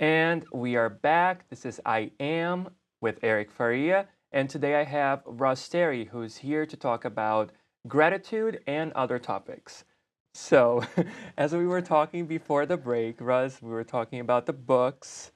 And we are back. This is I Am with Eric Faria. And today I have Russ Terry, who's here to talk about gratitude and other topics. So, as we were talking before the break, Russ, we were talking about the books.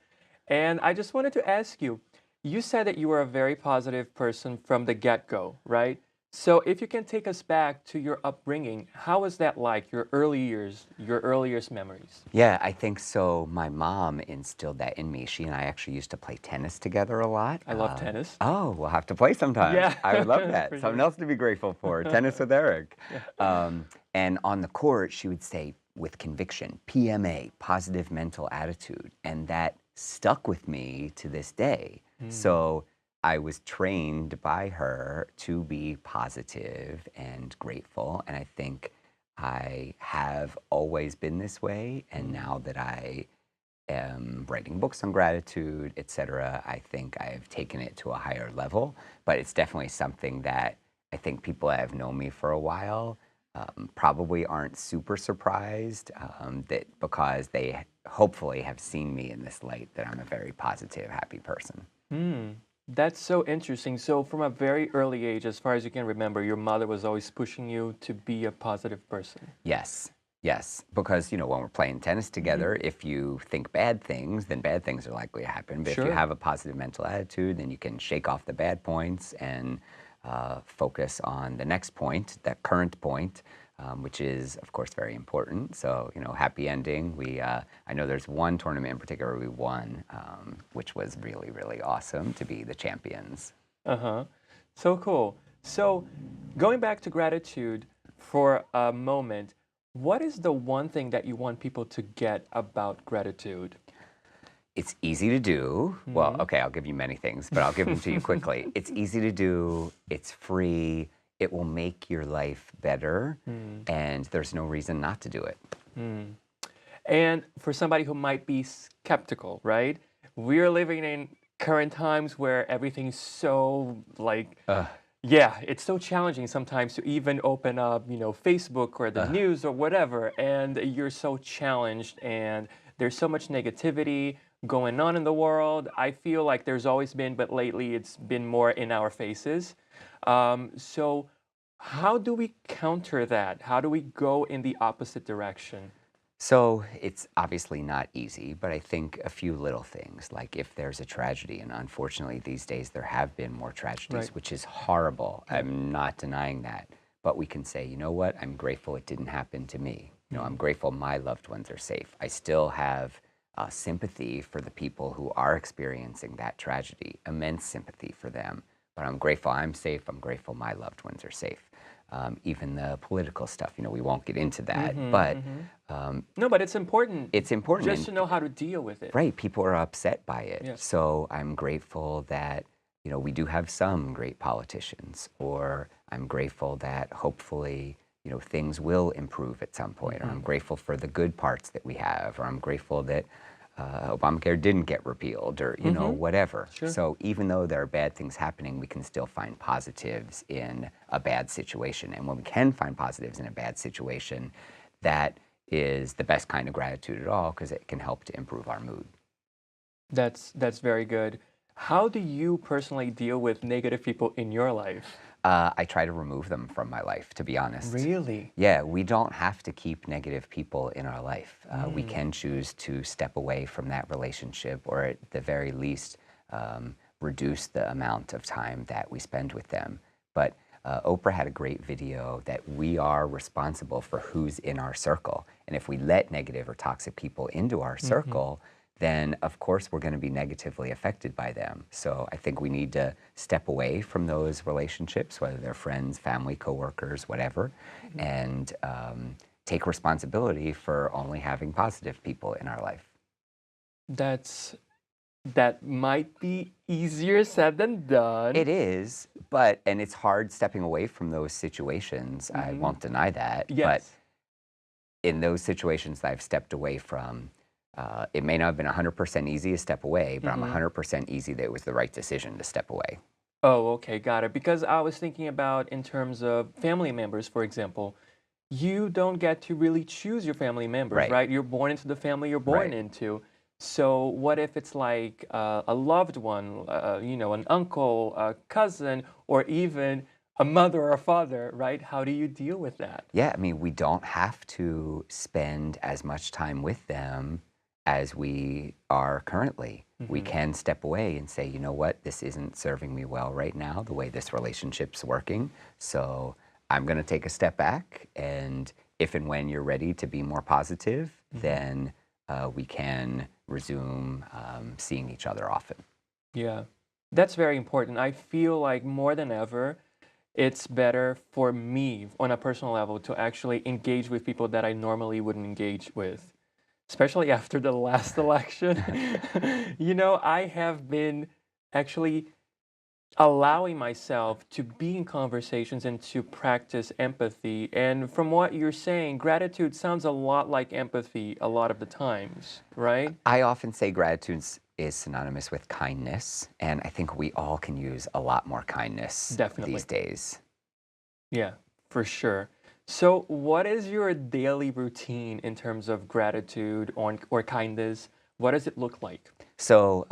And I just wanted to ask you, you said that you were a very positive person from the get-go, right? So if you can take us back to your upbringing, how was that like, your early years, your earliest memories? Yeah, I think so. My mom instilled that in me. She and I actually used to play tennis together a lot. I love tennis. Oh, we'll have to play sometime. Yeah, I would love that. for Something sure. else to be grateful for. Tennis with Eric. Yeah. And on the court, she would say with conviction, PMA, positive mental attitude. And that stuck with me to this day. So I was trained by her to be positive and grateful. And I think I have always been this way, and now that I am writing books on gratitude, etc., I think I've taken it to a higher level. But it's definitely something that I think people that have known me for a while probably aren't super surprised that because they hopefully have seen me in this light that I'm a very positive, happy person. Hmm. That's so interesting. So from a very early age, as far as you can remember, your mother was always pushing you to be a positive person. Yes, yes. Because, you know, when we're playing tennis together, if you think bad things, then bad things are likely to happen. But if you Sure. have a positive mental attitude, then you can shake off the bad points and focus on the next point, that current point, which is, of course, very important. So, you know, happy ending. I know there's one tournament in particular we won, which was really, really awesome to be the champions. Uh-huh. So cool. So going back to gratitude for a moment, what is the one thing that you want people to get about gratitude? It's easy to do. Well, okay, I'll give you many things, but I'll give them to you quickly. It's easy to do, it's free, it will make your life better, and there's no reason not to do it. And for somebody who might be skeptical, right? We're living in current times where everything's so like, yeah, it's so challenging sometimes to even open up, Facebook or the news or whatever, and you're so challenged and there's so much negativity going on in the world. I feel like there's always been, but lately it's been more in our faces. So how do we counter that? How do we go in the opposite direction? So it's obviously not easy, but I think a few little things, like if there's a tragedy, and unfortunately these days there have been more tragedies, Right. which is horrible. I'm not denying that. But we can say, you know what, I'm grateful it didn't happen to me. You know, I'm grateful my loved ones are safe. I still have sympathy for the people who are experiencing that tragedy, immense sympathy for them. But I'm grateful I'm safe. I'm grateful my loved ones are safe. Even the political stuff, you know, we won't get into that, but No, but it's important it's important. just to know how to deal with it. Right, people are upset by it. Yes. So I'm grateful that, you know, we do have some great politicians, or I'm grateful that hopefully, you know, things will improve at some point, or I'm grateful for the good parts that we have, or I'm grateful that Obamacare didn't get repealed, or, you know, whatever. Sure. So even though there are bad things happening, we can still find positives in a bad situation. And when we can find positives in a bad situation, that is the best kind of gratitude at all, because it can help to improve our mood. That's very good. How do you personally deal with negative people in your life? I try to remove them from my life, to be honest. Really? Yeah, we don't have to keep negative people in our life. We can choose to step away from that relationship, or at the very least, reduce the amount of time that we spend with them. But Oprah had a great video that we are responsible for who's in our circle. And if we let negative or toxic people into our circle, then of course we're going to be negatively affected by them. So I think we need to step away from those relationships, whether they're friends, family, coworkers, whatever, and take responsibility for only having positive people in our life. That might be easier said than done. It is, and it's hard stepping away from those situations. I won't deny that. Yes. But in those situations that I've stepped away from, it may not have been 100% easy to step away, but I'm 100% easy that it was the right decision to step away. Oh, okay, got it. Because I was thinking about in terms of family members, for example, you don't get to really choose your family members, Right. right? You're born into the family you're born Right. into. So what if it's like a loved one, an uncle, a cousin, or even a mother or a father, right? How do you deal with that? Yeah, I mean, we don't have to spend as much time with them as we are currently. We Hmm. can step away and say, you know what, this isn't serving me well right now, the way this relationship's working. So I'm going to take a step back. And if and when you're ready to be more positive, Hmm. then we can resume seeing each other often. Yeah, that's very important. I feel like more than ever, it's better for me on a personal level to actually engage with people that I normally wouldn't engage with, especially after the last election. I have been actually allowing myself to be in conversations and to practice empathy. And from what you're saying, gratitude sounds a lot like empathy a lot of the times, right? I often say gratitude is synonymous with kindness, and I think we all can use a lot more kindness these Definitely. days. Yeah, for sure. So, what is your daily routine in terms of gratitude or kindness? What does it look like? So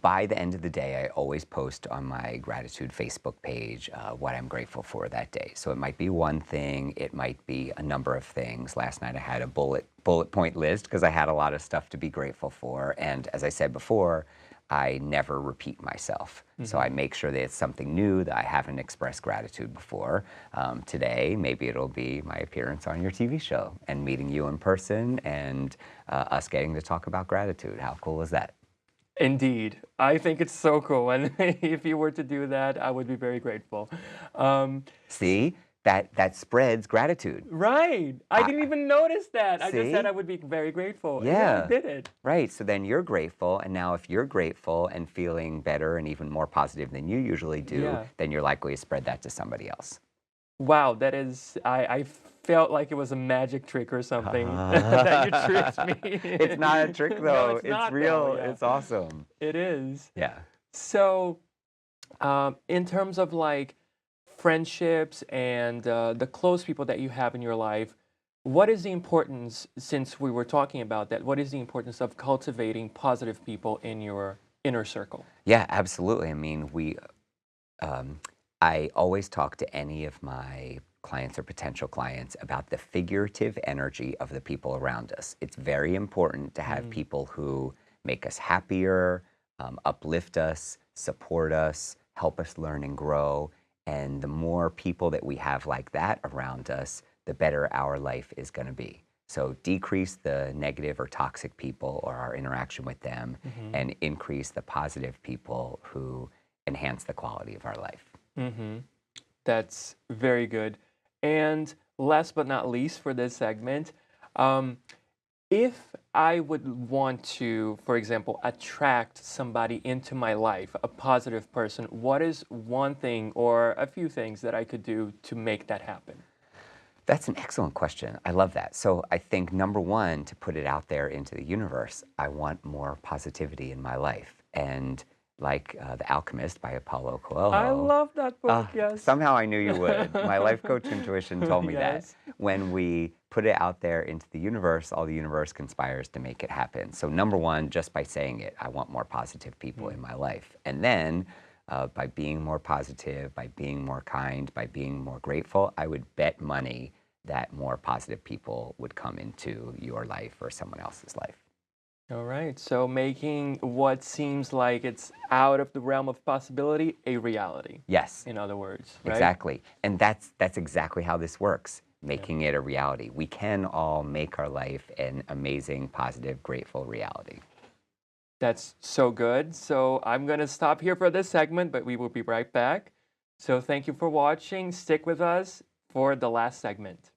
by the end of the day, I always post on my gratitude Facebook page what I'm grateful for that day. So it might be one thing, it might be a number of things. Last night I had a bullet point list because I had a lot of stuff to be grateful for. And as I said before, I never repeat myself. So Hmm. I make sure that it's something new that I haven't expressed gratitude before. Today, maybe it'll be my appearance on your TV show and meeting you in person and us getting to talk about gratitude. How cool is that? Indeed. I think it's so cool. And if you were to do that, I would be very grateful. Um, s- See, that spreads gratitude. right. I I, didn't even notice that. I just said see? I would be very grateful. And yeah, I Yeah. did it. Right. So then you're grateful, and now if you're grateful and feeling better and even more positive than you usually do, Yeah. then you're likely to spread that to somebody else. Wow, that is, I felt like it was a magic trick or something that you tricked It's not a me. trick No, though. it's It's not though. real. Yeah, It's awesome. it is. Yeah. So, in terms of like friendships and the close people that you have in your life, what is the importance, since we were talking about that, what is the importance of cultivating positive people in your inner circle? Yeah, absolutely. I mean, Um, I always talk to any of my clients or potential clients about the figurative energy of the people around us. It's very important to have Mm, people who make us happier, uplift us, support us, help us learn and grow. And the more people that we have like that around us, the better our life is going to be. So decrease the negative or toxic people or our interaction with them mm-hmm, and increase the positive people who enhance the quality of our life. mm-hmm. That's very good. And last but not least for this segment, um, if I would want to, for example, attract somebody into my life, a positive person, what is one thing or a few things that I could do to make that happen? That's an excellent question. I love that. So I think number one, to put it out there into the universe, I want more positivity in my life. And like The Alchemist by Paulo I Coelho, love that book, yes. somehow I knew you would. My life coach intuition told me that Yes. when we put it out there into the universe, all the universe conspires to make it happen. So number one, just by saying it, I want more positive people in Mm, my life. And then by being more positive, by being more kind, by being more grateful, I would bet money that more positive people would come into your life or someone else's life. all right. So making what seems like it's out of the realm of possibility a reality, Yes, in other words, right? exactly. And that's exactly how this works, Yeah. making it a reality. We can all make our life an amazing, positive, grateful reality. That's so good. So I'm going to stop here for this segment, but we will be right back. So thank you for watching. Stick with us for the last segment.